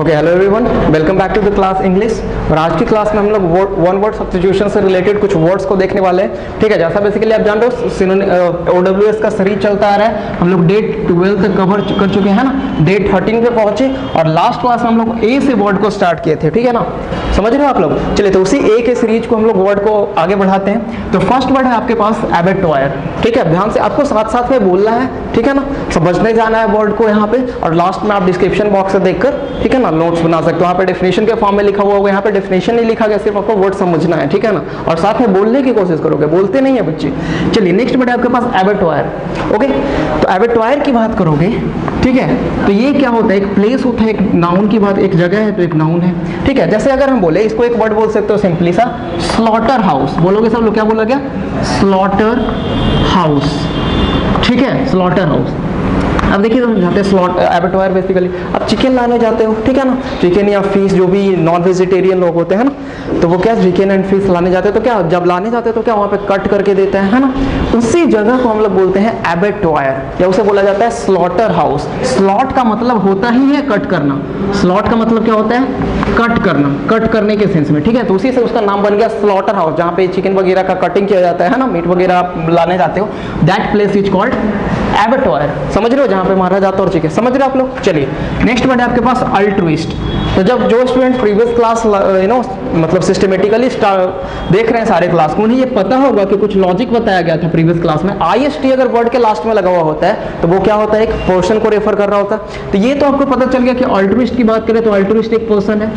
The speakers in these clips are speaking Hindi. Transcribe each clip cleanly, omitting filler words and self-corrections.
Okay, hello everyone, welcome back to the class English. और आज की क्लास में हम लोग वन वर्ड सब्स्टिट्यूशन से रिलेटेड कुछ वर्ड्स को देखने वाले हैं। ठीक है, जैसा बेसिकली आप जान रहे हो OWS का सीरीज चलता आ रहा है। हम लोग डेट 12 तक कवर कर चुके हैं ना, डेट 13 पे पहुंचे और लास्ट क्लास में हम लोग ए से वर्ड को स्टार्ट किए थे। ठीक है ना, समझ रहे हो आप लोग। चलिए, तो उसी ए के सीरीज को हम लोग वर्ड को आगे बढ़ाते हैं। तो फर्स्ट वर्ड है आपके पास एबेटॉयर। ठीक है, ध्यान से आपको साथ साथ में बोलना है, ठीक है ना, समझने जाना है वर्ड को यहाँ पे, और लास्ट में आप डिस्क्रिप्शन बॉक्स से देखकर, ठीक है ना, नोट्स बना सकते हो। वहाँ पे डेफिनेशन के फॉर्म में लिखा हुआ होगा, यहाँ पे डेफिनेशन नहीं लिखा गया, सिर्फ आपको वर्ड समझना है। ठीक है ना, और साथ में बोलने की कोशिश करोगे, बोलते नहीं है बच्चे। चलिए, नेक्स्ट वर्ड है आपके पास एबेटॉयर। ओके, तो एबेटॉयर की बात करोगे, ठीक है, तो ये क्या होता है, एक प्लेस होता है, एक नाउन की बात, एक जगह है तो एक नाउन है। ठीक है, जैसे अगर हम बोले, इसको एक वर्ड बोल सकते हो सिंपली सा, स्लॉटर हाउस। बोलोगे सब लोग, क्या बोला गया, स्लॉटर हाउस। ठीक है, स्लॉटर हाउस। अब देखिए, तो जाते हैं एबेटॉयर बेसिकली अब चिकन लाने जाते हो, ठीक है ना, चिकन या फिश, जो भी नॉन वेजिटेरियन लोग होते हैं ना, तो वो क्या चिकन एंड फिश लाने जाते हैं, तो क्या जब लाने जाते हैं तो क्या वहाँ पे कट करके देते हैं, है ना, उसी जगह को हम लोग बोलते हैं एबेटॉयर, या उसे बोला जाता है स्लॉटर हाउस। स्लॉट का मतलब होता ही है कट करना। स्लॉट का मतलब क्या होता है, कट करना, कट करने के सेंस में। ठीक है, तो उसी से उसका नाम बन गया स्लॉटर हाउस, जहाँ पे चिकन वगैरह का कटिंग किया जाता है ना, मीट वगैरह आप लाने जाते हो, दैट प्लेस इज कॉल्ड एबेटॉयर। समझ रहे हो, जहाँ पे मारा जाता है और चिकन। समझ रहे हो आप लोग। चलिए, नेक्स्ट वर्ड है आपके पास अल्ट्रुइस्ट। तो जब जो स्टूडेंट प्रीवियस क्लास मतलब सिस्टमेटिकली देख रहे हैं सारे क्लास को, उन्हें ये पता होगा कि कुछ लॉजिक बताया गया था प्रीवियस क्लास में। IST अगर वर्ड के लास्ट में लगा हुआ होता है तो वो क्या होता है, एक पर्सन को रेफर कर रहा होता है। तो ये तो आपको पता चल गया कि अल्ट्रुइस्ट की बात करें तो अल्ट्रुइस्ट एक पर्सन है।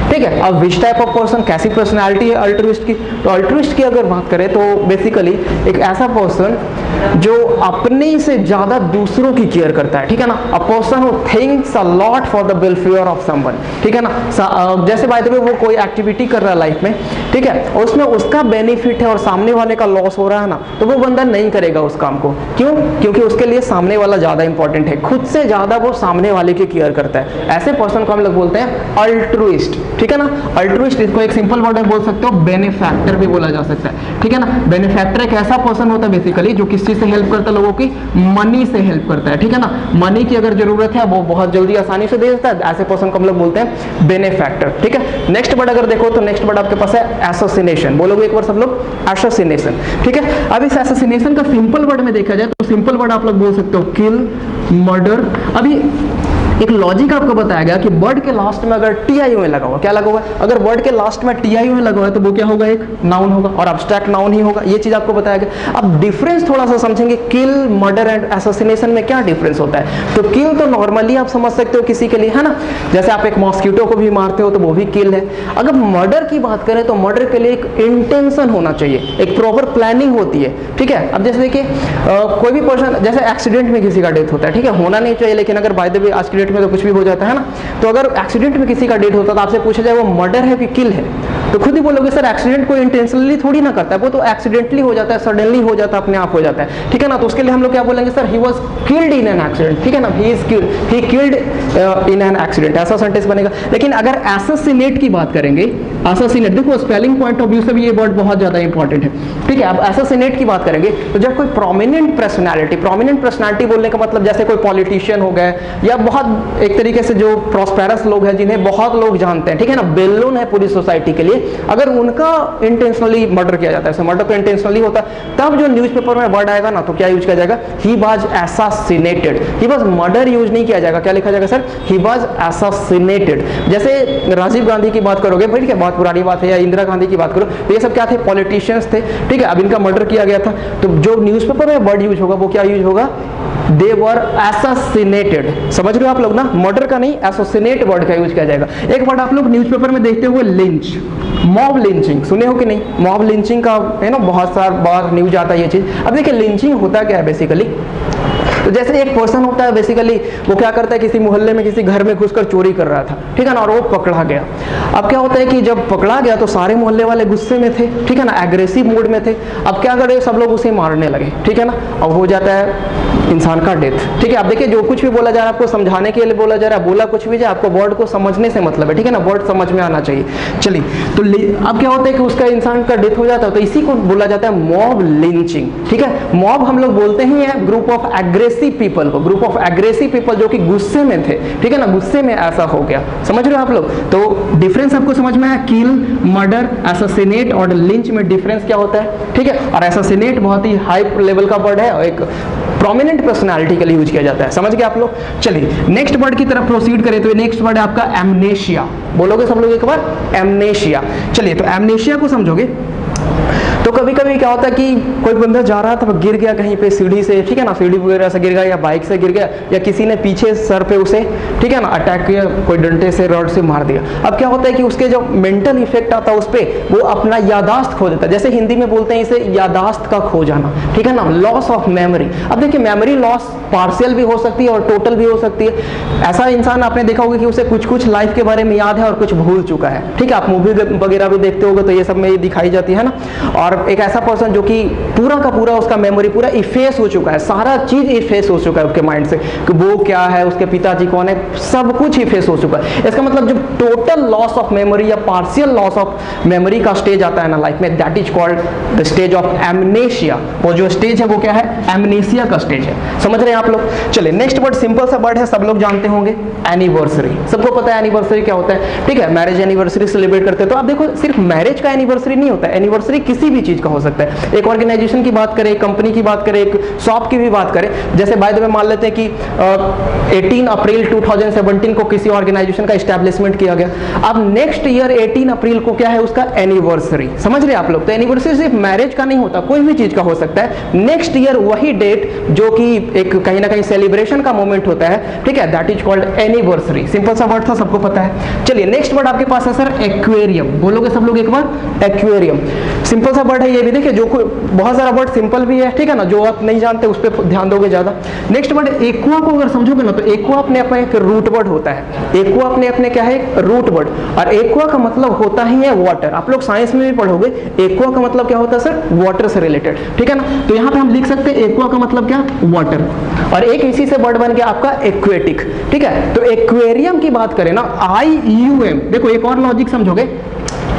ठीक है, अब विच टाइप ऑफ पर्सन, कैसी पर्सनैलिटी है अल्ट्रुइस्ट की, तो अल्ट्रुइस्ट की अगर बात करें तो बेसिकली एक ऐसा पर्सन जो अपने से ज्यादा दूसरों की केयर करता है। ठीक है ना, अ person who thinks a lot for the welfare of someone. ठीक है ना, जैसे बाय द वे वो कोई एक्टिविटी कर रहा है लाइफ में, ठीक है, और उसमें उसका बेनिफिट है और सामने वाले का लॉस हो रहा है ना, तो वो बंदा नहीं करेगा उस काम को। क्यों? क्योंकि उसके लिए सामने वाला ज्यादा इंपॉर्टेंट है, खुद से ज्यादा वो सामने वाले की केयर करता है। ऐसे पर्सन को हम लोग बोलते हैं अल्ट्रुइस्ट। ठीक है ना, अल्ट्रुइस्ट, इसको एक सिंपल वर्ड में बोल सकते हो बेनिफैक्टर भी बोला जा सकता है। ठीक है ना, बेनिफैक्टर एक ऐसा पर्सन होता है बेसिकली जो किस चीज से हेल्प करता है, लोगों की मनी से हेल्प करता है। ठीक है ना, मनी की अगर जरूरत है वो बहुत जल्दी आसानी से दे देता है, ऐसे पर्सन को हम लोग बोलते हैं बेनिफैक्टर। ठीक है, नेक्स्ट वर्ड अगर देखो तो नेक्स्ट वर्ड आपके पास है एसोसिनेशन। बोलोगे एक बार सब लोग, एसोसिनेशन। ठीक है, अब इस एसोसिनेशन का सिंपल वर्ड में देखा जाए तो सिंपल वर्ड आप लोग बोल सकते हो किल, मर्डर। अभी एक लॉजिक आपको बताया गया कि वर्ड के लास्ट में अगर TION लगा हुआ, क्या लगा हुआ है, अगर वर्ड के लास्ट में TION लगा हुआ है तो वो क्या होगा, एक नाउन होगा और एब्स्ट्रैक्ट नाउन ही होगा। ये चीज आपको बताया गया। अब डिफरेंस थोड़ा सा समझेंगे, किल, मर्डर एंड एसोसिनेशन में क्या डिफरेंस होता है। तो किल तो नॉर्मली आप समझ सकते हो किसी के लिए, है ना, जैसे आप एक मॉस्किटो को भी मारते हो तो वो भी किल है। अगर मर्डर की बात करें तो मर्डर के लिए एक इंटेंशन होना चाहिए, एक प्रॉपर प्लानिंग होती है। ठीक है, अब जैसे देखिए कोई भी पर्सन, जैसे एक्सीडेंट में किसी का डेथ होता है, ठीक है, होना नहीं चाहिए, लेकिन अगर बाय द वे आज की डेट में तो कुछ भी हो जाता है ना, तो अगर एक्सीडेंट में किसी का डेथ होता है तो आपसे पूछा जाए वो मर्डर है कि किल है, तो खुद ही बोलोगे सर एक्सीडेंट कोई इंटेंशनली थोड़ी ना करता है, वो तो एक्सीडेंटली हो जाता है, सडनली हो जाता है, अपने आप हो जाता है। ठीक है ना, तो उसके लिए हम लोग क्या बोलेंगे, sir he was killed in an accident. ठीक है ना, he killed in an accident, ऐसा सेंटेंस बनेगा। लेकिन अगर एसोसिनेट की बात करेंगे, एसोसिनेट, देखो स्पेलिंग पॉइंट ऑफ व्यू से भी ये वर्ड बहुत ज्यादा इंपॉर्टेंट है। ठीक है, अब एसोसिनेट की बात करेंगे तो जब कोई प्रोमिनेंट पर्सनालिटी बोलने का मतलब जैसे कोई पॉलिटिशियन हो गए, या बहुत एक तरीके से जो प्रॉस्पेरस लोग हैं जिन्हें बहुत लोग जानते हैं, ठीक है ना, बेलून है पूरी सोसाइटी के लिए, अगर उनका इंटेंशनली मर्डर किया जाता है, मर्डर तो इंटेंशनली होता है, तब जो न्यूज़पेपर में वर्ड आएगा ना तो क्या यूज किया जाएगा, he was एसासिनेटेड। He was murder use नहीं किया जाएगा, क्या लिखा जाएगा सर, ही वाज एसासिनेटेड। जैसे राजीव गांधी की बात करोगे, भाई ठीक है, बहुत पुरानी बात है, या इंदिरा गांधी की बात करो तो ये सब क्या थे, पॉलिटिशियंस थे। ठीक है, अब इनका मर्डर किया गया था, तो जो न्यूज़पेपर में वर्ड यूज होगा वो क्या यूज होगा, दे वर एसासिनेटेड। समझ रहे हो आप लोग ना, मर्डर का नहीं, एसोसिनेट वर्ड का यूज किया जाएगा। एक वर्ड आप लोग न्यूज़पेपर में देखते हुए लिंच, मॉब लिंचिंग, सुने हो कि नहीं, मॉब लिंचिंग का है ना, बहुत सारा बार न्यूज आता है ये चीज। अब देखिए लिंचिंग होता क्या है बेसिकली, तो जैसे एक पर्सन होता है बेसिकली, वो क्या करता है, किसी मोहल्ले में किसी घर में घुसकर चोरी कर रहा था, ठीक है ना, और वो पकड़ा गया। अब क्या होता है कि जब पकड़ा गया तो सारे मोहल्ले वाले गुस्से में थे, ठीक है ना, एग्रेसिव मूड में थे। अब क्या करे, सब लोग उसे मारने लगे, ठीक है ना, अब हो जाता है इंसान का डेथ। ठीक है, अब देखिए जो कुछ भी बोला जा रहा है आपको समझाने के लिए बोला जा रहा है, बोला कुछ भी जाए, आपको वर्ड को समझने से मतलब है, ठीक है ना, वर्ड समझ में आना चाहिए। चलिए, तो अब क्या होता है कि उसका इंसान का डेथ हो जाता है, तो इसी को बोला जाता है मॉब लिंचिंग। ठीक है, मॉब हम लोग बोलते ही है group of aggressive aggressive people को, ग्रुप ऑफ एग्रेसिव पीपल जो कि गुस्से में थे, ठीक है ना, गुस्से में ऐसा हो गया। समझ रहे हो आप लोग? तो डिफरेंस आपको समझ में आया, किल, मर्डर, असैसिनेट और लिंच में डिफरेंस क्या होता है, ठीक है। और असैसिनेट बहुत ही हाई लेवल का वर्ड है और एक प्रोमिनेंट पर्सनालिटी के लिए यूज किया जाता है। समझ गए आप लोग? चलिए नेक्स्ट वर्ड की तरफ प्रोसीड करें तो नेक्स्ट वर्ड है आपका एमनेशिया। बोलोगे सब लोग एक बार? एमनेशिया। चलिए तो एमनेशिया को समझोगे तो कभी कभी क्या होता है कि कोई बंदा जा रहा था, गिर गया कहीं पे सीढ़ी से, ठीक है ना, सीढ़ी वगैरह से गिर गया या बाइक से गिर गया या किसी ने पीछे सर पे उसे, ठीक है ना, अटैक किया, कोई डंडे से रॉड से मार दिया। अब क्या होता है कि उसके जो मेंटल इफेक्ट आता है उस पर, वो अपना यादाश्त खो देता है। जैसे हिंदी में बोलते हैं इसे यादाश्त का खो जाना, ठीक है ना, लॉस ऑफ मेमोरी। अब देखिए मेमोरी लॉस पार्शियल भी हो सकती है और टोटल भी हो सकती है। ऐसा इंसान आपने देखा होगा कि उसे कुछ कुछ लाइफ के बारे में याद है और कुछ भूल चुका है, ठीक है। आप मूवी वगैरह भी देखते होगे तो ये सब में ये दिखाई जाती है ना। और एक ऐसा पर्सन जो कि पूरा का पूरा उसका मेमोरी पूरा इफेस हो चुका है, सारा चीज इफेस हो चुका है उसके माइंड से, कि वो क्या है, उसके पिताजी कौन है, सब कुछ इफेस हो चुका है। इसका मतलब जब टोटल लॉस ऑफ मेमोरी या पार्शियल लॉस ऑफ मेमोरी का स्टेज आता है ना लाइफ में, that is called the stage of amnesia. वो जो स्टेज है वो क्या है? एमनेशिया का स्टेज है। समझ रहे हैं आप लोग? चलिए नेक्स्ट वर्ड सिंपल सा वर्ड है, सब लोग जानते होंगे, एनिवर्सरी। सबको पता है एनिवर्सरी क्या होता है, ठीक है। मैरिज एनिवर्सरी सेलिब्रेट करते हैं। तो आप देखो सिर्फ मैरिज का एनिवर्सरी नहीं होता है, एनिवर्सरी किसी भी चीज का हो सकता है। एक ऑर्गेनाइजेशन की बात करें, एक कंपनी की बात करें, एक शॉप की भी बात करें, जैसे बाय द वे मान लेते हैं कि 18 अप्रैल 2017 को किसी ऑर्गेनाइजेशन का एस्टैब्लिशमेंट किया गया। अब नेक्स्ट ईयर 18 अप्रैल को क्या है उसका एनिवर्सरी। समझ रहे हैं आप लोग? तो एनिवर्सरी सिर्फ मैरिज का नहीं होता, कोई भी चीज का हो सकता है। नेक्स्ट ईयर वही डेट जो कि एक कहीं ना कहीं सेलिब्रेशन का मोमेंट होता है, ठीक है, that is called anniversary. Simple सा वर्ड था, सबको पता है। चलिए नेक्स्ट वर्ड आपके पास है सर एक्वेरियम। बोलोगे सब लोग एक बार? एक्वेरियम। सिंपल सा वर्ड है ये भी, देखिए जो बहुत सारा वर्ड सिंपल भी है, ठीक है ना, जो आप नहीं जानते उस पर ध्यान दोगे ज्यादा। नेक्स्ट वर्ड एक्वा को अगर समझोगे ना तो एक्वा अपने अपना एक रूट वर्ड होता है। एक्वा अपने अपने क्या है? Root word. और एक्वा का मतलब होता ही है वाटर। आप लोग साइंस में भी पढ़ोगे, एक्वा का मतलब क्या होता है सर? वाटर से रिलेटेड, ठीक है ना। तो यहाँ पे हम लिख सकते हैं एक्वा का मतलब क्या? वाटर। और एक इसी से वर्ड बन गया आपका एक्वेटिक, ठीक है। तो एक्वेरियम की बात करें ना, IUM, देखो एक और लॉजिक समझोगे,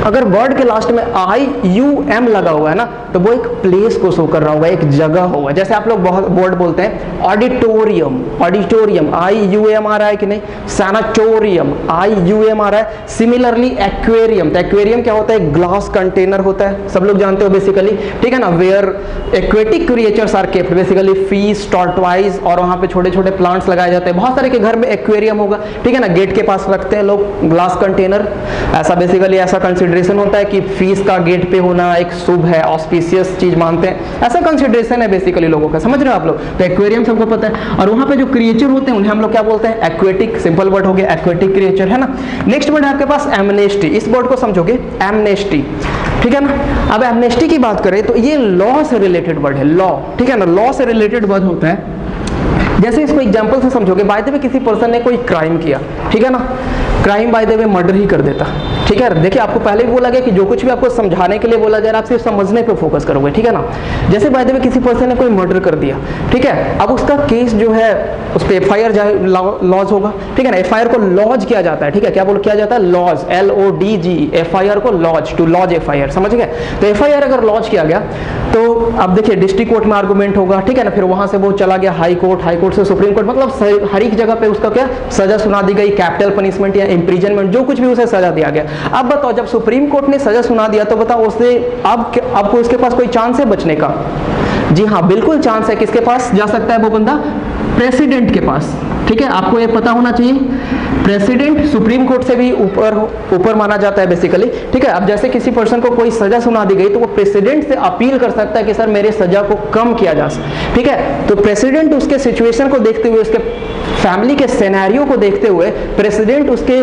अगर वर्ड के लास्ट में IUM लगा हुआ है ना तो वो एक प्लेस को शो कर रहा होगा, एक जगह होगा। जैसे आप लोग बहुत वर्ड बोलते हैं ऑडिटोरियम, ऑडिटोरियम IUM आ रहा है कि नहीं, सैनाटोरियम IUM आ रहा है। सिमिलरली एक्वेरियम, तो एक्वेरियम क्या होता है? ग्लास कंटेनर होता है, सब लोग जानते हो बेसिकली, ठीक है ना, where aquatic creatures are kept, basically fish, tortoise, और वहां पे छोटे छोटे प्लांट्स लगाए जाते हैं। बहुत सारे के घर में एक्वेरियम होगा, ठीक है ना, गेट के पास रखते हैं लोग ग्लास कंटेनर। ऐसा बेसिकली ऐसा कंसिडरेशन होता है कि फीस का गेट पे होना एक शुभ है, ऑस्पिशियस चीज मानते हैं, ऐसा कंसिडरेशन है बेसिकली लोगों का। समझ रहे हो आप लोग? तो एक्वेरियम सबको पता है। और वहां पे जो क्रिएचर होते हैं उन्हें हम लोग क्या बोलते हैं? एक्वेटिक। सिंपल वर्ड हो गया एक्वेटिक क्रिएचर, है ना। नेक्स्ट वर्ड है आपके पास एमनेस्टी। इस वर्ड को समझोगे, एमनेस्टी, ठीक है ना। अब एमनेस्टी की बात करें तो ये लॉ से रिलेटेड वर्ड है, लॉ, ठीक है ना, लॉ से रिलेटेड वर्ड होता है। जैसे इसको एग्जांपल से समझोगे, बाय द वे किसी पर्सन ने कोई क्राइम किया, ठीक है ना, crime by the way murder ही कर देता, ठीक है। देखिए आपको पहले भी बोला गया कि जो कुछ भी आपको समझाने के लिए बोला जा रहा है आप सिर्फ समझने पे फोकस करोगे, ठीक है ना। जैसे बाय द वे किसी पर्सन ने कोई मर्डर कर दिया, ठीक है, अब उसका केस जो है उस पर FIR लॉज होगा, ठीक है ना। FIR को लॉज किया जाता है, ठीक है, क्या बोल किया जाता है? लॉज, LODG, FIR को लॉज, टू लॉज FIR, समझ गए। तो FIR अगर लॉज किया गया तो अब देखिए डिस्ट्रिक्ट कोर्ट में आर्गूमेंट होगा, ठीक है ना, फिर वहां से वो चला गया हाई कोर्ट, हाई कोर्ट से सुप्रीम कोर्ट, मतलब हर एक जगह पे उसका क्या सजा सुना दी गई, कैपिटल पनिशमेंट या इम्प्रिजनमेंट, जो कुछ भी उसे सजा दिया गया। अब बताओ जब सुप्रीम कोर्ट ने सजा सुना दिया तो बताओ उसने अब उसके पास कोई चांस है बचने का? जी हाँ, बिल्कुल चांस है। किसके पास जा सकता है वो बंदा? प्रेसिडेंट के पास, ठीक है। आपको ये पता होना चाहिए, प्रेसिडेंट सुप्रीम कोर्ट से भी ऊपर माना जाता है बेसिकली, ठीक है। अब जैसे किसी पर्सन को कोई सजा सुना दी गई तो वो प्रेसिडेंट से अपील कर सकता है कि सर मेरे सजा को कम किया जा सके, ठीक है। तो प्रेसिडेंट उसके सिचुएशन को देखते हुए, उसके फैमिली के सिनेरियो को देखते हुए प्रेसिडेंट उसके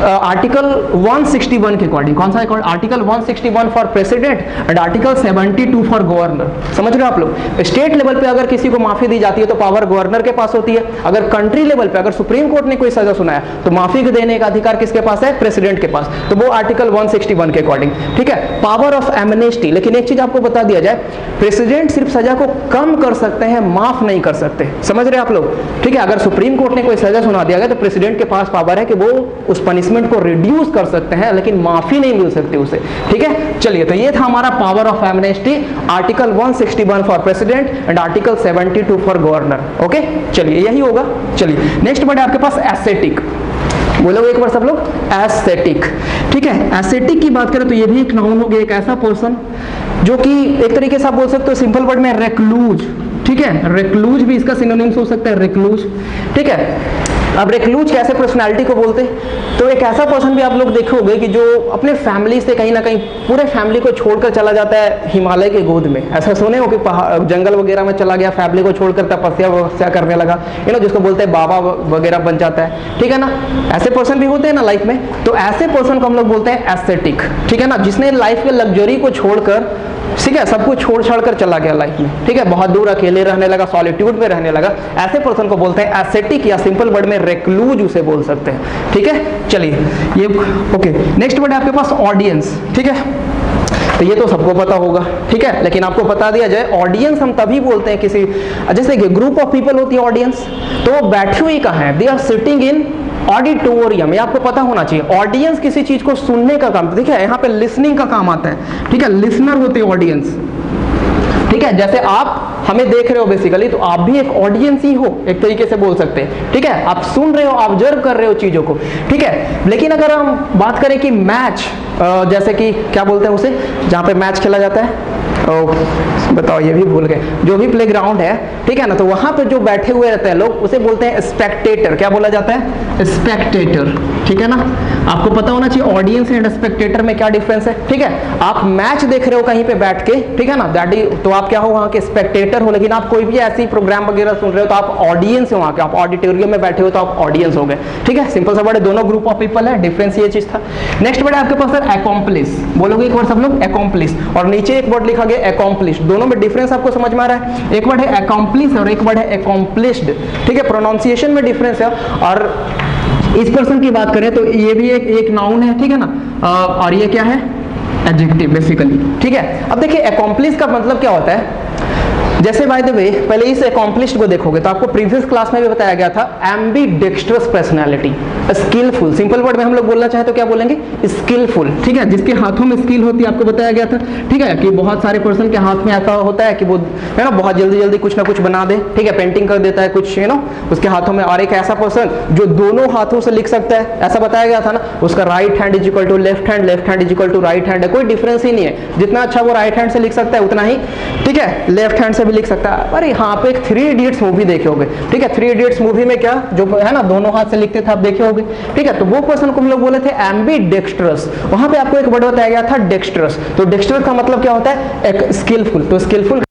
आर्टिकल 161 के अकॉर्डिंग, कौन सा article 161 for president and article 72 for governor, समझ रहे हो आप लोग। स्टेट लेवल पे अगर किसी को माफी दी जाती है तो पावर गवर्नर के पास होती है। अगर कंट्री लेवल पे अगर सुप्रीम कोर्ट ने कोई सजा सुनाया तो तो माफी देने का अधिकार किसके पास है? प्रेसिडेंट के पास। तो वो आर्टिकल 161 के अकॉर्डिंग, ठीक है। पावर ऑफ एमनेस्टी, लेकिन एक चीज आपको बता दिया जाए, प्रेसिडेंट सिर्फ सजा को कम कर सकते हैं, माफ नहीं कर सकते। समझ रहे आप लोग? ठीक है, अगर सुप्रीम कोर्ट ने कोई सजा सुना दिया गया तो प्रेसिडेंट के पास पावर है कि वो उस पनिशमेंट को रिड्यूस कर सकते हैं, लेकिन माफी नहीं मिल सकती उसे, ठीक है। चलिए, तो ये था हमारा power of amnesty, article 161 for president and article 72 for governor. Okay, चलिए यही होगा। चलिए नेक्स्ट वर्ड है आपके पास एस्थेटिक। बोलोगे एक बार सब लोग, एस्थेटिक। ठीक है, एस्थेटिक की बात करें तो ये भी एक नाउन हो गया, एक ऐसा पर्सन जो कि एक तरीके से आप बोल सकते हो सिंपल वर्ड में रेक्लूज। ठीक है, रेक्लूज भी इसका सिनोनिम्स हो सकता है, रेक्लूज। ठीक है, अब रेक्लूज कैसे पर्सनालिटी को बोलते हैं? तो एक ऐसा पर्सन भी आप लोग देखोगे कि जो अपने फैमिली से कहीं ना कहीं पूरे फैमिली को छोड़कर चला जाता है हिमालय के गोद में। ऐसा सुने हो कि जंगल वगैरह में चला गया, फैमिली को छोड़कर तपस्या वपस्या करने लगा, जिसको बोलते हैं बाबा वगैरह बन जाता है। ठीक है ना, ऐसे पर्सन भी होते हैं ना लाइफ में। तो ऐसे पर्सन को हम लोग बोलते हैं एस्थेटिक। ठीक है ना, जिसने लाइफ के लग्जरी को छोड़कर, ठीक है, सब कुछ छोड़ छाड़ कर चला गया लाइफ में। ठीक है, बहुत दूर अकेले रहने लगा, सॉलिट्यूड में रहने लगा, ऐसे पर्सन को बोलते हैं एस्थेटिक, या सिंपल वर्ड में रेक्लूज उसे बोल सकते हैं। ठीक है, चलिए ये ओके। नेक्स्ट वर्ड है आपके पास ऑडियंस। ठीक है, तो ये तो सबको पता होगा। ठीक है, लेकिन आपको बता दिया जाए, ऑडियंस हम तभी बोलते हैं किसी, जैसे कि ग्रुप ऑफ पीपल होती है ऑडियंस, तो वो बैठी हुई कहाँ है? They are sitting in auditorium. ये आपको पता होना चाहिए। ऑडियंस किसी चीज को सुनने का काम, देखिए यहाँ पे लिसनिंग का काम आता है। ठीक है, लिसनर होते हैं ऑडियंस। ठीक है, जैसे आप हमें देख रहे हो बेसिकली, तो आप भी एक ऑडियंस ही हो, एक तरीके से बोल सकते हैं। ठीक है, आप सुन रहे हो, ऑब्जर्व कर रहे हो चीजों को। ठीक है, लेकिन अगर हम बात करें कि मैच, जैसे कि क्या बोलते हैं उसे, जहाँ पे मैच खेला जाता है, बताओ ये भी भूल गए, जो भी प्लेग्राउंड है, ठीक है ना, तो वहां पे जो बैठे हुए रहते हैं लोग, उसे बोलते हैं स्पेक्टेटर। क्या बोला जाता है? स्पेक्टेटर। ठीक है ना, आपको पता होना चाहिए ऑडियंस एंड स्पेक्टेटर में क्या डिफरेंस है। ठीक है, आप मैच देख रहे हो कहीं पे बैठ के, ठीक है ना, दैट इज, तो आप क्या हो? वहां के स्पेक्टेटर हो। लेकिन आप कोई भी ऐसी प्रोग्राम वगैरह सुन रहे हो तो आप ऑडियंस हो वहां के, आप ऑडिटोरियम में बैठे हो तो आप ऑडियंस हो गए। ठीक है, सिंपल सा वर्ड है, दोनों ग्रुप ऑफ पीपल है, डिफरेंस ये चीज था। नेक्स्ट वर्ड है आपके पास सर अकॉम्प्लिस। बोलोगे एक बार सब लोग, अकॉम्प्लिस, और नीचे एक वर्ड लिखा गया अकॉम्प्लिश। दोनों में डिफरेंस आपको समझ में आ रहा है? एक वर्ड है अकॉम्प्लिस और एक वर्ड है अकॉम्प्लिश्ड। ठीक है, प्रोनाउंसिएशन में डिफरेंस है। और इस पर्सन की बात करें तो ये भी एक नाउन है। ठीक है ना, और ये क्या है? Adjective basically. ठीक है, अब देखिए अकॉम्प्लिश का मतलब क्या होता है। जैसे बाय द वे, पहले इस अकॉम्प्लिश्ड को देखोगे तो आपको प्रीवियस क्लास में भी बताया गया था, ambidextrous personality, skillful. Simple word में हम लोग बोलना चाहे तो क्या बोलेंगे? स्किलफुल। ठीक है, जिसके हाथों में स्किल होती है, आपको बताया गया था। ठीक है, कि बहुत सारे पर्सन के हाथ में ऐसा होता है कि वो है ना बहुत जल्दी जल्दी कुछ ना कुछ बना दे। ठीक है, पेंटिंग कर देता है कुछ, उसके हाथों में। और एक ऐसा पर्सन जो दोनों हाथों से लिख सकता है, ऐसा बताया गया था ना, उसका right hand is equal to left hand, left hand is equal to right hand है, कोई डिफरेंस ही नहीं है। जितना अच्छा वो राइट हैंड से लिख सकता है उतना ही, ठीक है, लेफ्ट हैंड से लिख सकता है। अरे यहाँ पे एक 3 इडियट्स मूवी देखे होगे। ठीक है, 3 इडियट्स मूवी में क्या, जो है ना दोनों हाथ से लिखते थे, आप देखे होगे। ठीक है, तो वो पर्सन को हम लोग बोले थे एम्बीडेक्स्ट्रस। वहां पे आपको एक वर्ड बताया गया था डेक्स्ट्रस। तो डेक्स्ट्रस का मतलब क्या होता है? एक स्किलफुल। तो स्किलफुल,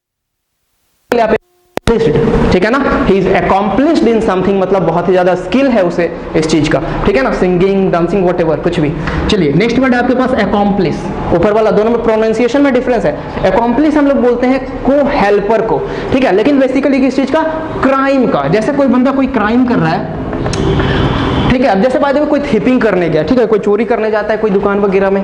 ठीक है ना, he is accomplished in something, मतलब बहुत ही ज्यादा स्किल है उसे इस चीज का। ठीक है ना, सिंगिंग, डांसिंग, व्हाटएवर, कुछ भी। चलिए नेक्स्ट वर्ड है आपके पास अकॉम्प्लिश। ऊपर वाला, दोनों में प्रोनाउंसिएशन में डिफरेंस है। अकॉम्प्लिश हम लोग बोलते हैं को हेल्पर को। ठीक है, लेकिन बेसिकली किस चीज का? क्राइम का। जैसे कोई बंदा कोई क्राइम कर रहा है, ठीक है, अब जैसे बात है कोई थिपिंग करने गया, ठीक है, कोई चोरी करने जाता है कोई दुकान वगैरह में,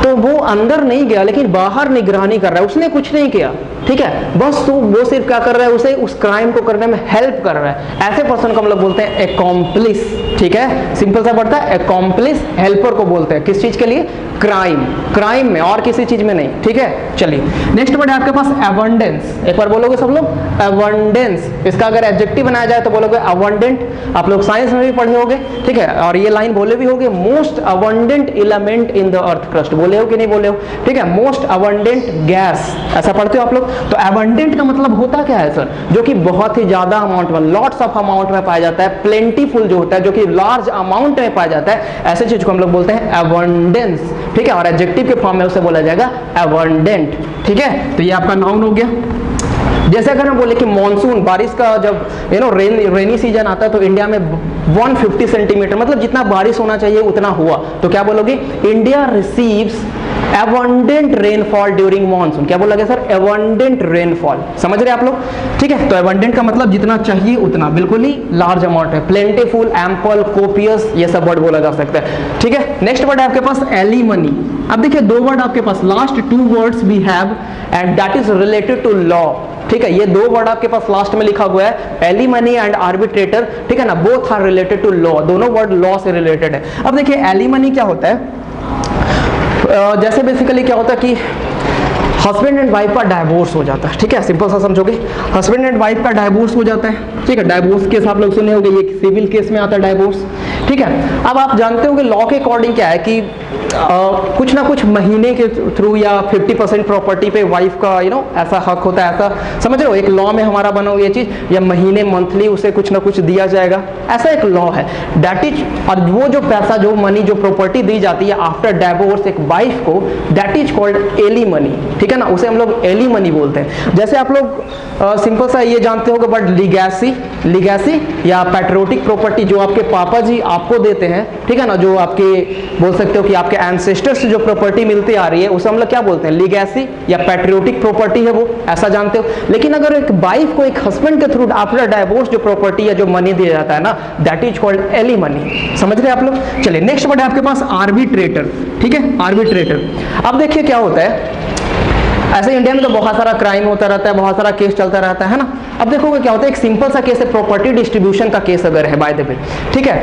तो वो अंदर नहीं गया लेकिन बाहर निगरानी कर रहा है, उसने कुछ नहीं किया। ठीक है, बस तो वो सिर्फ क्या कर रहा है? उसे उस क्राइम को करने में हेल्प कर रहा है। ऐसे पर्सन को हम लोग बोलते हैं अकॉम्प्लिस। ठीक है, सिंपल सा पड़ता है अकॉम्प्लिस, हेल्पर को बोलते हैं। किस चीज के लिए? क्राइम, क्राइम में, और किसी चीज में नहीं। ठीक है, चलिए नेक्स्ट वर्ड है आपके पास अबंडेंस। एक बार बोलोगे सब लोग, अबंडेंस। इसका अगर एडजेक्टिव बनाया जाए तो बोलोगे अबंडेंट। आप लोग साइंस में भी पढ़े होगे। ठीक है, और ये लाइन बोले भी होगे, most abundant element in the earth crust. बोले हो कि नहीं बोले हो? ठीक है, मोस्ट अबंडेंट गैस, ऐसा पढ़ते हो आप लोग। तो अबंडेंट का मतलब होता क्या है सर? जो कि बहुत ही ज्यादा अमाउंट में, लॉट्स ऑफ अमाउंट में पाया जाता है। प्लेंटीफुल जो होता है, जो कि लार्ज अमाउंट में पाया जाता है, ऐसे चीज को हम लोग बोलते हैं अबंडेंस। ठीक है, और एडजेक्टिव के फॉर्म में उसे बोला जाएगा अबंडेंट। ठीक है, तो ये आपका नाउन हो गया। जैसे अगर हम बोले कि मॉनसून, बारिश का जब रेनी सीजन आता है तो इंडिया में 150 सेंटीमीटर, मतलब जितना बारिश होना चाहिए उतना हुआ, तो क्या बोलोगे? India receives abundant rainfall during monsoon. क्या बोला गया सर? Abundant rainfall. समझ रहे आप लोग? ठीक है, तो एबंडेंट का मतलब जितना चाहिए उतना, बिल्कुल ही लार्ज अमाउंट है। प्लेंटीफुल, एम्पल, कोपियस, ये सब वर्ड बोला जा सकता है। ठीक है, नेक्स्ट वर्ड है आपके पास एलिमनी। अब देखिए दो वर्ड आपके पास, last two words we have and that is related to law. ठीक है, ये दो वर्ड आपके पास लास्ट में लिखा हुआ है, एलिमनी एंड आर्बिट्रेटर। ठीक है ना, both are related to law, दोनों वर्ड लॉ से रिलेटेड है। अब देखिए एलिमनी क्या होता है, जैसे बेसिकली क्या होता है कि हस्बैंड एंड वाइफ का डाइवोर्स हो जाता है। ठीक है, सिंपल सा समझोगे, हस्बैंड एंड वाइफ का डाइवोर्स हो जाता है। ठीक है, डाइवोर्स केस आप लोग सुने होंगे, ये सिविल केस में आता है डाइवोर्स। ठीक है, अब आप जानते हो कि लॉ के अकॉर्डिंग क्या है कि कुछ ना कुछ महीने के थ्रू या 50% प्रॉपर्टी पे वाइफ का ऐसा हक होता है, ऐसा समझ रहे हो, एक लॉ में हमारा बना हुआ ये चीज, या महीने मंथली उसे कुछ ना कुछ दिया जाएगा, ऐसा एक लॉ है दैट इज। और वो जो पैसा, जो मनी, जो प्रॉपर्टी दी जाती है आफ्टर डाइवोर्स एक वाइफ को, दैट इज कॉल्ड एलिमनी। ठीक है ना, उसे हम लोग एलिमनी बोलते हैं। जैसे आप लोग सिंपल सा ये जानते होंगे, बट लिगेसी या पैट्रियोटिक प्रॉपर्टी जो आपके पापा जी आपको देते हैं, ठीक है ना, जो आपके बोल सकते हो कि आपके एंसेस्टर्स से जो प्रॉपर्टी मिलती आ रही है उसे हम लोग क्या बोलते हैं, लिगेसी या पैट्रियोटिक प्रॉपर्टी है वो, ऐसा जानते हो। लेकिन अगर एक वाइफ को एक हस्बैंड के थ्रू आफ्टर डाइवोर्स जो प्रॉपर्टी या जो मनी दिया जाता है ना, दैट इज कॉल्ड एलिमनी। समझ रहे आप लोग? चलिए नेक्स्ट वर्ड है आपके पास आर्बिट्रेटर। ठीक है, आर्बिट्रेटर। अब देखिए क्या होता है, ऐसे इंडिया में तो बहुत सारा क्राइम होता रहता है, बहुत सारा केस चलता रहता है ना। अब देखोगे क्या होता है, एक सिंपल सा केस है, प्रॉपर्टी डिस्ट्रीब्यूशन का केस अगर है बाय द वे। ठीक है,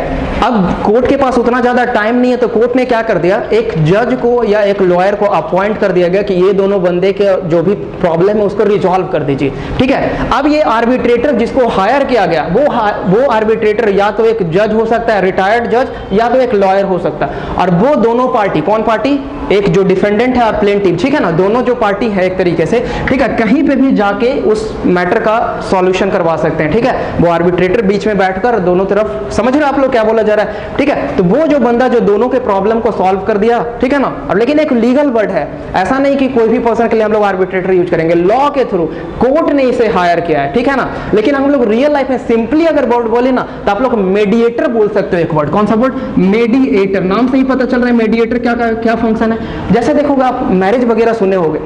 अब कोर्ट के पास उतना ज्यादा टाइम नहीं है, तो कोर्ट ने क्या कर दिया, एक जज को या एक लॉयर को अपॉइंट कर दिया गया कि ये दोनों बंदे के जो भी प्रॉब्लम है उसको रिजॉल्व कर दीजिए। ठीक है, अब ये आर्बिट्रेटर जिसको हायर किया गया, वो आर्बिट्रेटर या तो एक जज हो सकता है, रिटायर्ड जज, या तो एक लॉयर हो सकता है। और वो दोनों पार्टी, कौन पार्टी, एक जो डिफेंडेंट है और प्लेंटिफ, ठीक है ना, दोनों जो पार्टी है एक तरीके से, ठीक है, कहीं पे भी जाके उस मैटर का सॉल्यूशन करवा सकते हैं। ठीक है, वो आर्बिट्रेटर बीच में बैठकर दोनों तरफ, समझ रहे हो आप लोग क्या बोला जा रहा है? ठीक है, तो वो जो बंदा जो दोनों के प्रॉब्लम को सॉल्व कर दिया, ठीक है ना, और लेकिन एक लीगल वर्ड है, ऐसा नहीं कि कोई भी पर्सन के लिए हम लोग आर्बिट्रेटर यूज करेंगे, लॉ के थ्रू कोर्ट ने इसे हायर किया है। ठीक है ना, लेकिन हम लोग रियल लाइफ में सिंपली अगर वर्ड बोले ना, तो आप लोग मेडिएटर बोल सकते हो। एक वर्ड, कौन सा वर्ड, मेडिएटर। नाम से ही पता चल रहा है मेडिएटर क्या फंक्शन है। जैसे देखोगे आप मैरिज वगैरह सुने होंगे,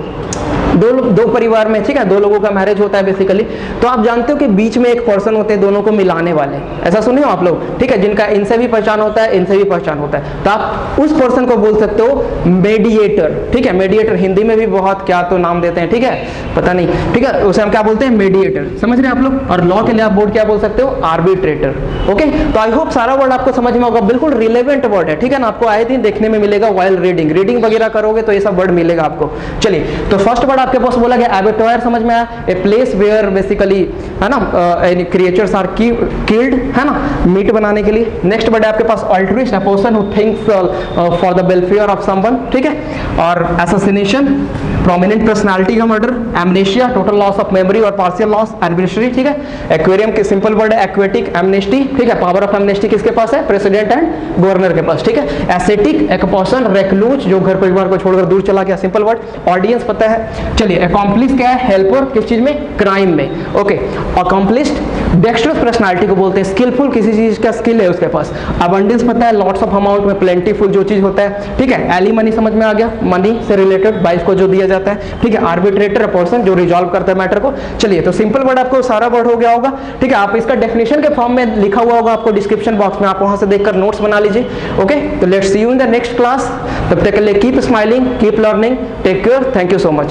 दो परिवार में, ठीक है, दो लोगों का मैरिज होता है बेसिकली, तो आप जानते हो कि बीच में एक पर्सन होते हैं दोनों को मिलाने वाले, ऐसा सुने हो आप लोग? ठीक है, जिनका इनसे भी पहचान होता है, इनसे भी पहचान होता है, तो आप उस पर्सन को बोल सकते हो मेडिएटर। ठीक है, मेडिएटर हिंदी में भी बहुत क्या तो नाम देते हैं, ठीक है, पता नहीं, ठीक है, उसे हम क्या बोलते हैं, मेडिएटर। समझ रहे हैं आप लोग? और लॉ के लिए आप बोर्ड क्या बोल सकते हो, आर्बिट्रेटर। ओके, तो आई होप सारा वर्ड आपको समझ में होगा, बिल्कुल रिलेवेंट वर्ड है। ठीक है ना, आपको आए दिन देखने में मिलेगा वाइल रीडिंग वगैरह करोगे तो ये सब वर्ड मिलेगा आपको। चलिए, तो फर्स्ट वर्ड आपके पास बोला गया एबेटोयर, समझ में आया, ए प्लेस वेयर बेसिकली, है ना, क्रिएचर्स आर किल्ड, है ना, मीट बनाने के लिए। नेक्स्ट वर्ड है आपके पास altruist, a person who thinks for the welfare of someone. ठीक है, और असैसिनेशन, प्रोमिनेंट पर्सनालिटी का murder. Amnesia, total loss of memory और पार्शियल लॉस। एर्बिट्री, ठीक है। एक्वेरियम के सिंपल वर्ड है एक्वेटिक। एमनेस्टी, ठीक है, पावर ऑफ एमनेस्टी किसके पास है, प्रेसिडेंट एंड गवर्नर के पास। ठीक है, एसेटिक, एक पर्सन रेक्लूज जो घर परिवार को छोड़कर दूर चला गया, सिंपल वर्ड। ऑडियंस पता है। चलिए, अकॉम्प्लिस क्या है, हेल्पर, किस चीज में, क्राइम में। ओके, अकॉम्प्लिस्ड, डेक्स्ट्रस पर्सनालिटी को बोलते हैं, स्किलफुल, किसी चीज का स्किल है उसके पास। अबंडेंस पता है, लॉट्स ऑफ अमाउंट में, प्लेंटीफुल जो चीज होता है। ठीक है, एलिमनी समझ में आ गया, मनी से रिलेटेड वाइफ को जो दिया जाता है। ठीक है, आर्बिट्रेटर, पर्सन जो रिजॉल्व करता है मैटर को। चलिए, तो सिंपल वर्ड आपको सारा वर्ड हो गया होगा। ठीक है, आप इसका डेफिनेशन के फॉर्म में लिखा हुआ होगा आपको डिस्क्रिप्शन बॉक्स में, आप वहां से देखकर नोट्स बना लीजिए। ओके, तो let's see you in the next class. तब तक के लिए keep smiling, keep learning, take care, thank you so much.